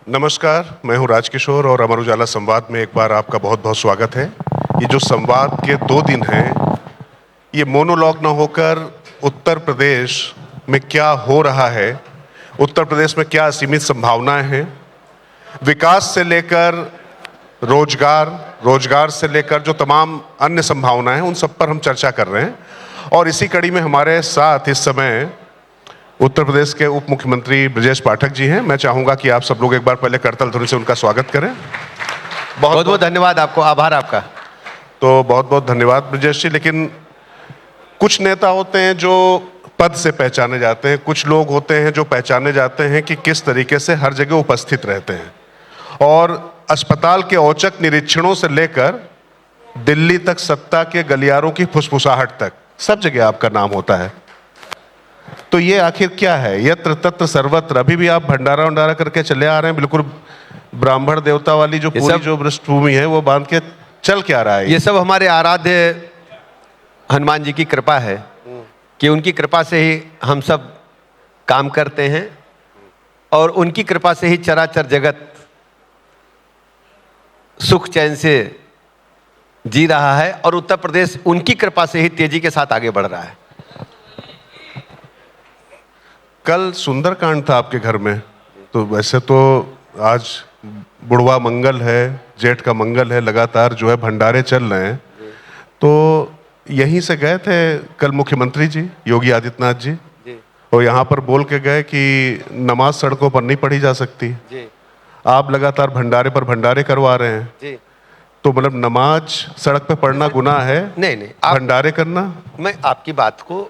नमस्कार, मैं हूं राजकिशोर और अमर उजाला संवाद में एक बार आपका बहुत बहुत स्वागत है। ये जो संवाद के 2 दिन हैं, ये मोनोलॉग न होकर उत्तर प्रदेश में क्या हो रहा है, उत्तर प्रदेश में क्या असीमित संभावनाएं हैं, विकास से लेकर रोजगार से लेकर जो तमाम अन्य संभावनाएं हैं, उन सब पर हम चर्चा कर रहे हैं। और इसी कड़ी में हमारे साथ इस समय उत्तर प्रदेश के उप मुख्यमंत्री ब्रजेश पाठक जी हैं। मैं चाहूंगा कि आप सब लोग एक बार पहले करतल ध्वनि से उनका स्वागत करें। बहुत बहुत धन्यवाद आपको, आभार आपका। तो बहुत बहुत धन्यवाद ब्रजेश जी। लेकिन कुछ नेता होते हैं जो पद से पहचाने जाते हैं, कुछ लोग होते हैं जो पहचाने जाते हैं कि किस तरीके से हर जगह उपस्थित रहते हैं। और अस्पताल के औचक निरीक्षणों से लेकर दिल्ली तक, सत्ता के गलियारों की फुसफुसाहट तक, सब जगह आपका नाम होता है। तो ये आखिर क्या है? यत्र तत्र सर्वत्र। अभी भी आप भंडारा करके चले आ रहे हैं, बिल्कुल ब्राह्मण देवता वाली जो पूरी जो पृष्ठभूमि है वो बांध के चल क्या रहा है? ये सब हमारे आराध्य हनुमान जी की कृपा है कि उनकी कृपा से ही हम सब काम करते हैं और उनकी कृपा से ही चराचर जगत सुख चैन से जी रहा है और उत्तर प्रदेश उनकी कृपा से ही तेजी के साथ आगे बढ़ रहा है। कल सुंदरकांड था आपके घर में, तो वैसे तो आज बुढ़वा मंगल है, जेठ का मंगल है, लगातार जो है भंडारे चल रहे हैं। तो यहीं से गए थे कल मुख्यमंत्री जी योगी आदित्यनाथ जी, और यहाँ पर बोल के गए कि नमाज सड़कों पर नहीं पढ़ी जा सकती। आप लगातार भंडारे पर भंडारे करवा रहे हैं। तो मतलब नमाज सड़क पे पढ़ना गुनाह है? नहीं, भंडारे करना। मैं आपकी बात को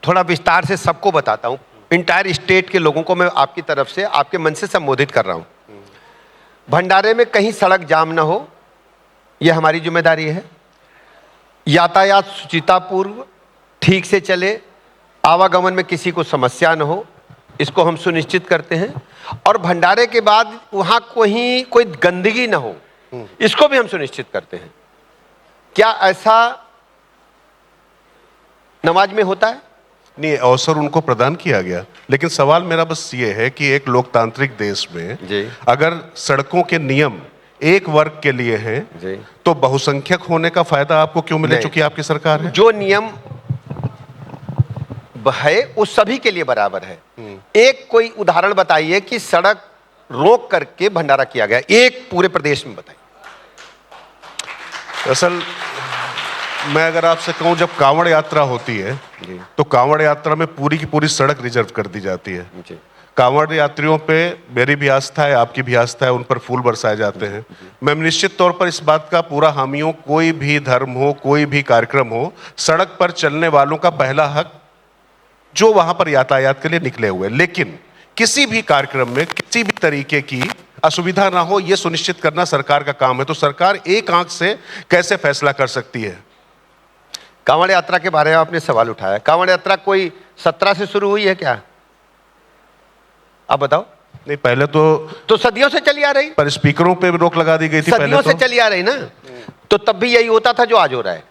थोड़ा विस्तार से सबको बताता हूँ। इंटायर स्टेट के लोगों को मैं आपकी तरफ से, आपके मन से संबोधित कर रहा हूं। भंडारे में कहीं सड़क जाम ना हो, यह हमारी जिम्मेदारी है। यातायात सुचितापूर्व ठीक से चले, आवागमन में किसी को समस्या ना हो, इसको हम सुनिश्चित करते हैं। और भंडारे के बाद वहां कोई गंदगी ना हो, इसको भी हम सुनिश्चित करते हैं। क्या ऐसा नमाज में होता है? नहीं, अवसर उनको प्रदान किया गया। लेकिन सवाल मेरा बस ये है कि एक लोकतांत्रिक देश में अगर सड़कों के नियम एक वर्ग के लिए हैं, तो बहुसंख्यक होने का फायदा आपको क्यों मिले, चूंकि आपकी सरकार है? जो नियम है वो सभी के लिए बराबर है। एक कोई उदाहरण बताइए कि सड़क रोक करके भंडारा किया गया, एक पूरे प्रदेश में बताइए। असल मैं अगर आपसे कहूं, जब कांवड़ यात्रा होती है तो कांवड़ यात्रा में पूरी की पूरी सड़क रिजर्व कर दी जाती है। कांवड़ यात्रियों पे मेरी भी आस्था है, आपकी भी आस्था है, उन पर फूल बरसाए जाते हैं। मैं निश्चित तौर पर इस बात का पूरा हामी हूं, कोई भी धर्म हो, कोई भी कार्यक्रम हो, सड़क पर चलने वालों का पहला हक जो वहां पर यातायात के लिए निकले हुए। लेकिन किसी भी कार्यक्रम में किसी भी तरीके की असुविधा ना हो, यह सुनिश्चित करना सरकार का काम है। तो सरकार एक आंख से कैसे फैसला कर सकती है? कांवड़ यात्रा के बारे में आपने सवाल उठाया। कांवड़ यात्रा कोई 17 से शुरू हुई है क्या? आप बताओ। नहीं, पहले तो सदियों से चली आ रही, पर स्पीकरों पे भी रोक लगा दी गई थी। सदियों से चली आ रही ना, तो तब भी यही होता था जो आज हो रहा है।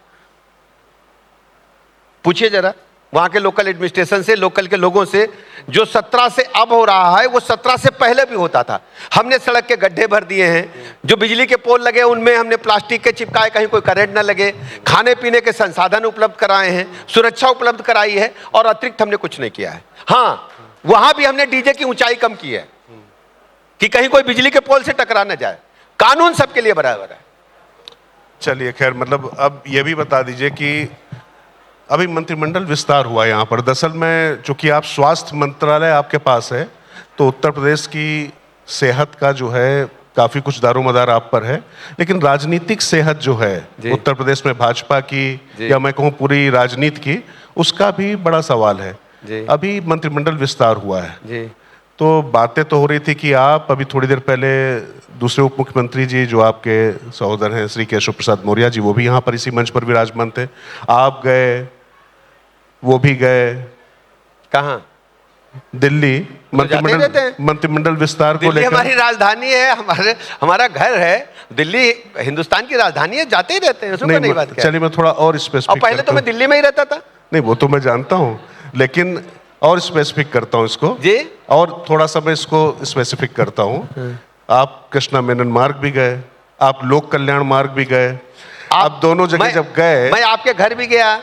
पूछिए जरा वहां के लोकल एडमिनिस्ट्रेशन से, लोकल के लोगों से, जो 17 से अब हो रहा है वो 17 से पहले भी होता था। हमने सड़क के गड्ढे भर दिए हैं, जो बिजली के पोल लगे उनमें हमने प्लास्टिक के चिपकाए, कहीं कोई करंट ना लगे, खाने पीने के संसाधन उपलब्ध कराए हैं, सुरक्षा उपलब्ध कराई है, और अतिरिक्त हमने कुछ नहीं किया है। हाँ, वहां भी हमने डीजे की ऊंचाई कम की है कि कहीं कोई बिजली के पोल से टकरा ना जाए। कानून सबके लिए बराबर है। चलिए, खैर, मतलब अब यह भी बता दीजिए कि अभी मंत्रिमंडल विस्तार हुआ यहाँ पर। दरअसल में चूंकि आप स्वास्थ्य मंत्रालय आपके पास है, तो उत्तर प्रदेश की सेहत का जो है काफी कुछ दारोमदार आप पर है। लेकिन राजनीतिक सेहत जो है उत्तर प्रदेश में भाजपा की, या मैं कहूँ पूरी राजनीति की, उसका भी बड़ा सवाल है। अभी मंत्रिमंडल विस्तार हुआ है, तो बातें तो हो रही थी कि आप अभी थोड़ी देर पहले दूसरे उप मुख्यमंत्री जी जो आपके सहोदर हैं श्री केशव प्रसाद मौर्य जी, वो भी यहाँ पर इसी मंच पर विराजमान थे। आप गए, वो भी गए कहाँ? दिल्ली मंत्रिमंडल विस्तार को लेकर। हमारी राजधानी है, हमारा घर है दिल्ली, हिंदुस्तान की राजधानी है, जाते ही रहते हैं, उसमें नहीं बात। चलिए मैं थोड़ा और स्पेसिफिक, पहले तो मैं दिल्ली में ही रहता था। नहीं, वो तो मैं जानता हूँ, लेकिन और स्पेसिफिक करता हूँ इसको जी, और थोड़ा सा मैं इसको स्पेसिफिक करता हूँ आप कृष्णा मेनन मार्ग भी गए, आप लोक कल्याण मार्ग भी गए, आप दोनों जगह जब गए। मैं आपके घर भी गया,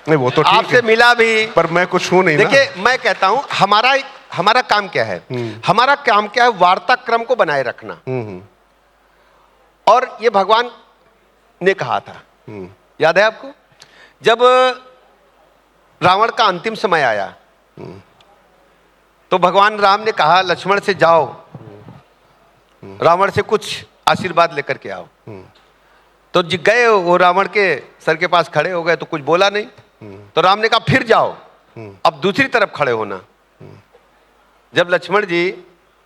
नहीं वो तो ठीक आपसे है, मिला भी, पर मैं कुछ हूं नहीं ना। देखिए मैं कहता हूं हमारा काम क्या है, हमारा काम क्या है, वार्ता क्रम को बनाए रखना। और ये भगवान ने कहा था, याद है आपको, जब रावण का अंतिम समय आया तो भगवान राम ने कहा लक्ष्मण से जाओ, रावण से कुछ आशीर्वाद लेकर के आओ। तो गए, वो रावण के सर के पास खड़े हो गए तो कुछ बोला नहीं। तो राम ने कहा फिर जाओ, अब दूसरी तरफ खड़े होना। जब लक्ष्मण जी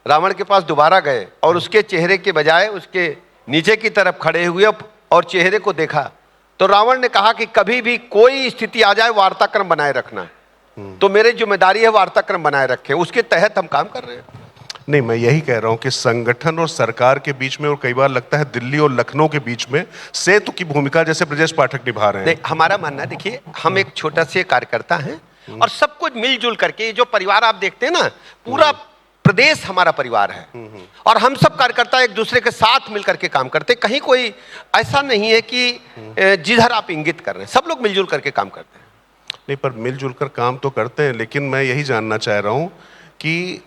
रावण के पास दोबारा गए और उसके चेहरे के बजाय उसके नीचे की तरफ खड़े हुए और चेहरे को देखा, तो रावण ने कहा कि कभी भी कोई स्थिति आ जाए वार्ताक्रम बनाए रखना। तो मेरी जिम्मेदारी है वार्ताक्रम बनाए रखे, उसके तहत हम काम कर रहे हैं। नहीं, मैं यही कह रहा हूं कि संगठन और सरकार के बीच में, और कई बार लगता है दिल्ली और लखनऊ के बीच में, सेतु की भूमिका जैसे ब्रजेश पाठक निभा रहे हैं। हमारा मानना है, देखिए हम एक छोटा से कार्यकर्ता हैं और सब कुछ मिलजुल करके, जो परिवार आप देखते हैं ना, पूरा प्रदेश हमारा परिवार है और हम सब कार्यकर्ता एक दूसरे के साथ मिलकर के काम करते हैं। कहीं कोई ऐसा नहीं है कि जिधर आप इंगित कर रहे हैं, सब लोग मिलजुल करके काम करते हैं। नहीं, पर मिलजुल कर काम तो करते हैं, लेकिन मैं यही जानना चाह रहा हूं कि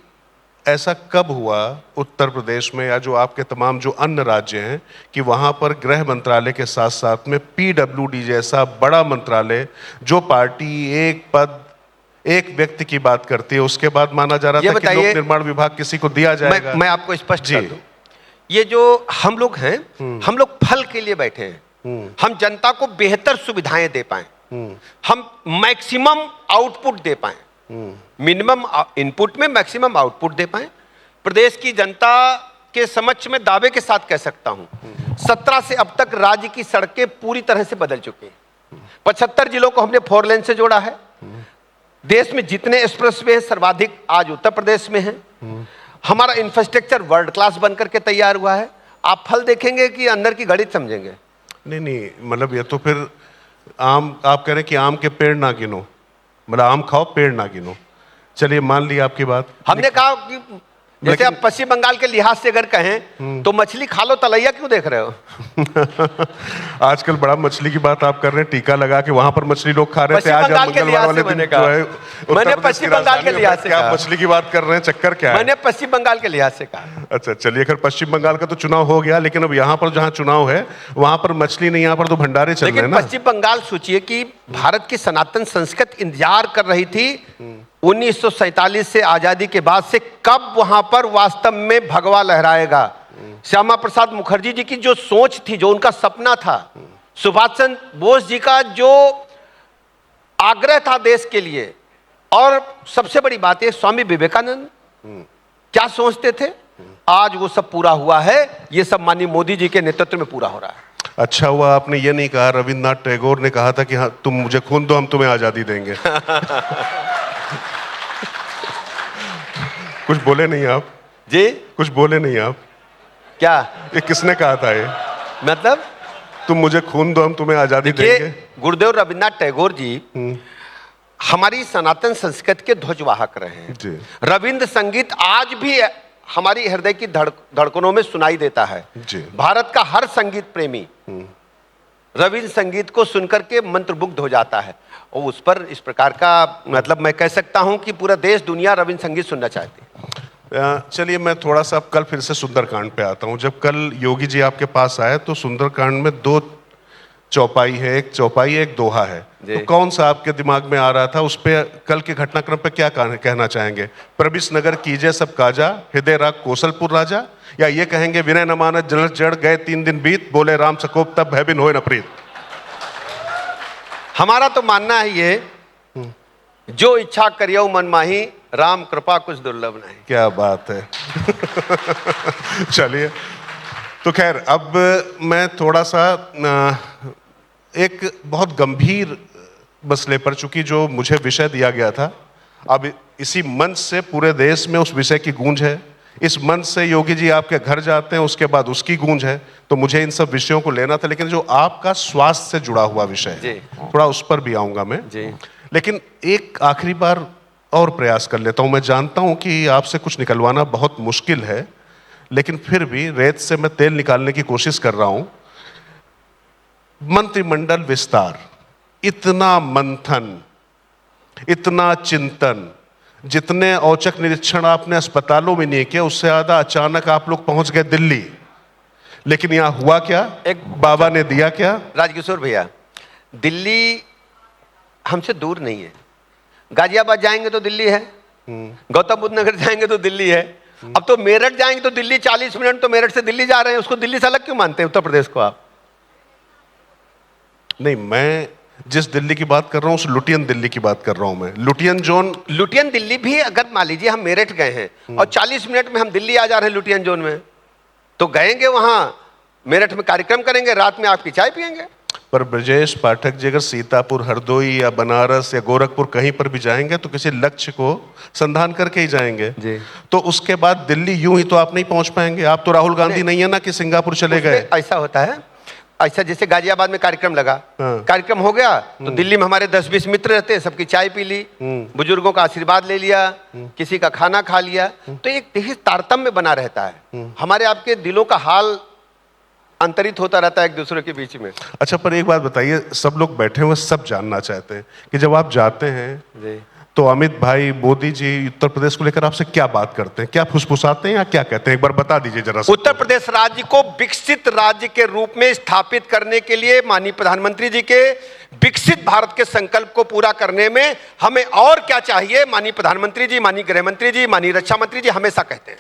ऐसा कब हुआ उत्तर प्रदेश में या जो आपके तमाम जो अन्य राज्य हैं कि वहां पर गृह मंत्रालय के साथ साथ में पीडब्ल्यूडी जैसा बड़ा मंत्रालय, जो पार्टी एक पद एक व्यक्ति की बात करती है, उसके बाद माना जा रहा था कि लोक निर्माण विभाग किसी को दिया जाएगा। मैं आपको स्पष्ट कर दूं, ये जो हम लोग हैं, हम लोग फल के लिए बैठे हैं। हम जनता को बेहतर सुविधाएं दे पाए, हम मैक्सिमम आउटपुट दे पाए, मिनिमम इनपुट में मैक्सिमम आउटपुट दे पाए। प्रदेश की जनता के समक्ष में दावे के साथ कह सकता हूं 17 से अब तक राज्य की सड़कें पूरी तरह से बदल चुकी हैं। 75 जिलों को हमने 4 लेन से जोड़ा है। देश में जितने एक्सप्रेसवे हैं सर्वाधिक आज उत्तर प्रदेश में है। हमारा इंफ्रास्ट्रक्चर वर्ल्ड क्लास बनकर के तैयार हुआ है। आप फल देखेंगे कि अंदर की गणित समझेंगे। नहीं, मतलब ये तो फिर आम, आप कह रहे हैं कि आम के पेड़ ना गिनो, मतलब आम खाओ पेड़ ना गिनो। चलिए मान ली आपकी बात। हमने कहा कि जैसे आप पश्चिम बंगाल के लिहाज से अगर कहें तो मछली खा लो, तलैया क्यों देख रहे हो? आजकल बड़ा मछली की बात आप कर रहे हैं, टीका लगा के वहां पर मछली लोग खा रहे थे। आज मंगलवार वाले दिन जो है मैंने पश्चिम बंगाल के लिहाज से क्या मछली की बात कर रहे हैं, चक्कर क्या है? मैंने पश्चिम बंगाल के लिहाज से कहा। अच्छा चलिए, अगर पश्चिम बंगाल का तो चुनाव हो गया, लेकिन अब यहाँ पर जहाँ चुनाव है वहां पर मछली नहीं, यहाँ पर तो भंडारे चल रहे हैं ना। पश्चिम बंगाल सोचिए कि भारत की सनातन संस्कृति इंतजार कर रही थी 1947 से आजादी के बाद से, कब वहां पर वास्तव में भगवा लहराएगा। श्यामा प्रसाद मुखर्जी जी की जो सोच थी, जो उनका सपना था, सुभाष चंद्र बोस जी का जो आग्रह था देश के लिए, और सबसे बड़ी बात है स्वामी विवेकानंद क्या सोचते थे, आज वो सब पूरा हुआ है। ये सब माननीय मोदी जी के नेतृत्व में पूरा हो रहा है। अच्छा हुआ आपने ये नहीं कहा, रविंद्रनाथ टैगोर ने कहा था कि हाँ तुम मुझे खून दो, हम तुम्हें आजादी देंगे। कुछ बोले नहीं आप जी? कुछ बोले नहीं आप? क्या ये किसने कहा था ये? मतलब तुम मुझे खून दो, हम तुम्हें आजादी देंगे। गुरुदेव रविंद्रनाथ टैगोर जी हमारी सनातन संस्कृति के ध्वजवाहक रहे हैं जी। रविंद्र संगीत आज भी हमारी हृदय की धड़कनों में सुनाई देता है जी। भारत का हर संगीत प्रेमी रविंद्र संगीत को सुनकर के मंत्रमुग्ध हो जाता है और उस पर इस प्रकार का, मतलब मैं कह सकता हूं कि पूरा देश दुनिया रविंद्र संगीत सुनना चाहती है। चलिए मैं थोड़ा सा अब कल फिर से सुंदरकांड पे आता हूं। जब कल योगी जी आपके पास आए तो सुंदरकांड में 2 चौपाई है, एक चौपाई एक दोहा है, तो कौन सा आपके दिमाग में आ रहा था? उस पे कल के घटनाक्रम पे क्या कहना चाहेंगे? प्रविश नगर कीजे सब काजा, हृदय राग कौशलपुर राजा, या ये कहेंगे विनय न मानत जल जड़ गए 3 दिन बीत, बोले राम सकोप तब भय बिन होए न प्रीत? हमारा तो मानना है ये, जो इच्छा करियो मन माही, राम कृपा कुछ दुर्लभ नहीं। क्या बात है। चलिए, तो खैर अब मैं थोड़ा सा एक बहुत गंभीर मसले पर, चूंकि जो मुझे विषय दिया गया था, अब इसी मंच से पूरे देश में उस विषय की गूंज है। इस मंच से योगी जी आपके घर जाते हैं, उसके बाद उसकी गूंज है, तो मुझे इन सब विषयों को लेना था। लेकिन जो आपका स्वास्थ्य से जुड़ा हुआ विषय है, थोड़ा उस पर भी आऊंगा मैं जी। लेकिन एक आखिरी बार और प्रयास कर लेता हूं। मैं जानता हूं कि आपसे कुछ निकलवाना बहुत मुश्किल है, लेकिन फिर भी रेत से मैं तेल निकालने की कोशिश कर रहा हूं। मंत्रिमंडल विस्तार, इतना मंथन, इतना चिंतन, जितने औचक निरीक्षण आपने अस्पतालों में नहीं किया, उससे ज्यादा अचानक आप लोग पहुंच गए दिल्ली। लेकिन यहां हुआ क्या? एक बाबा ने दिया क्या? राजकिशोर भैया, दिल्ली हमसे दूर नहीं है। गाजियाबाद जाएंगे तो दिल्ली है, गौतम बुद्ध नगर जाएंगे तो दिल्ली है, अब तो मेरठ जाएंगे तो दिल्ली, 40 मिनट तो मेरठ से दिल्ली जा रहे हैं, उसको दिल्ली से अलग क्यों मानते हैं उत्तर प्रदेश को आप? नहीं, मैं जिस दिल्ली की बात कर रहा हूं उस लुटियन दिल्ली की बात कर रहा हूं मैं। लुटियन जोन, लुटियन दिल्ली भी अगर मान लीजिए हम मेरठ गए हैं और 40 मिनट में हम दिल्ली आ जा रहे हैं लुटियन जोन में, तो गएंगे वहां मेरठ में कार्यक्रम करेंगे, रात में आपकी चाय पियेंगे। पर ब्रजेश पाठक जी अगर सीतापुर, हरदोई या बनारस या गोरखपुर कहीं पर भी जाएंगे तो किसी लक्ष्य को संधान करके ही जाएंगे जी। तो उसके बाद दिल्ली यूं ही तो आप नहीं पहुंच पाएंगे। आप तो राहुल गांधी नहीं है ना कि सिंगापुर चले गए। ऐसा होता है, ऐसा जैसे गाजियाबाद में कार्यक्रम लगा, हाँ। कार्यक्रम हो गया तो दिल्ली में हमारे 10-20 मित्र रहते हैं, सबकी चाय पी ली, बुजुर्गों का आशीर्वाद ले लिया, किसी का खाना खा लिया, तो एक देखिए तारतम्य बना रहता है। हमारे आपके दिलों का हाल अंतरित होता रहता है एक दूसरे के बीच में। अच्छा, पर एक बात बताइए, सब लोग बैठे हुए सब जानना चाहते हैं कि जब आप जाते हैं जी। तो अमित भाई, मोदी जी उत्तर प्रदेश को लेकर आपसे क्या बात करते हैं? क्या फुसफुसाते हैं या क्या कहते हैं? एक बार बता दीजिए जरा। उत्तर प्रदेश राज्य को विकसित राज्य के रूप में स्थापित करने के लिए माननीय प्रधानमंत्री जी के विकसित भारत के संकल्प को पूरा करने में हमें और क्या चाहिए, माननीय प्रधानमंत्री जी, माननीय गृह मंत्री जी, माननीय रक्षा मंत्री जी हमेशा कहते हैं।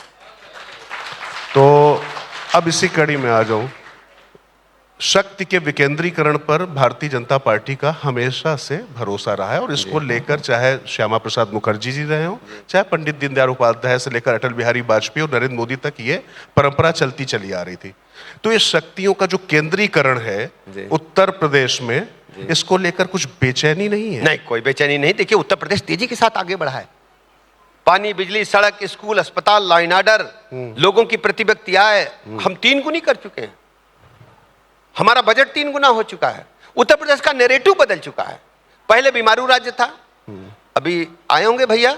तो अब इसी कड़ी में आ जाऊं, शक्ति के विकेंद्रीकरण पर भारतीय जनता पार्टी का हमेशा से भरोसा रहा है और इसको लेकर चाहे श्यामा प्रसाद मुखर्जी जी रहे हो, चाहे पंडित दीनदयाल उपाध्याय से लेकर अटल बिहारी वाजपेयी और नरेंद्र मोदी तक ये परंपरा चलती चली आ रही थी। तो ये शक्तियों का जो केंद्रीकरण है उत्तर प्रदेश में, इसको लेकर कुछ बेचैनी नहीं है? नहीं, कोई बेचैनी नहीं। देखिए उत्तर प्रदेश तेजी के साथ आगे बढ़ा है। पानी, बिजली, सड़क, स्कूल, अस्पताल, लॉ एंड ऑर्डर, लोगों की प्रतिभक्ति आय हम 3 गुनी कर चुके हैं। हमारा बजट 3 गुना हो चुका है। उत्तर प्रदेश का नैरेटिव बदल चुका है। पहले बीमारू राज्य था, अभी आए होंगे भैया,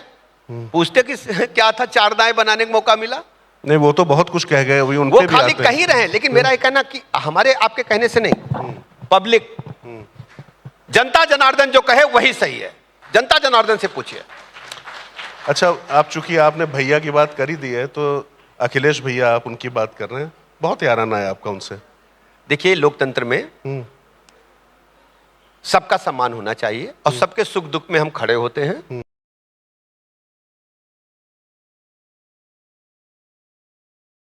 पूछते कि क्या था, 4 दाएं बनाने का मौका मिला? नहीं, वो तो बहुत कुछ कह गए, अभी उन वो पे भी खाली आते कह ही रहे हैं, लेकिन मेरा ये कहना कि हमारे आपके कहने से नहीं, पब्लिक, जनता जनार्दन जो कहे वही सही है। जनता जनार्दन से पूछिए। अच्छा, आप चूंकि आपने भैया की बात कर ही दी है तो अखिलेश भैया, आप उनकी बात कर रहे हैं, बहुत याराना है आपका उनसे। देखिए लोकतंत्र में सबका सम्मान होना चाहिए और सबके सुख दुख में हम खड़े होते हैं।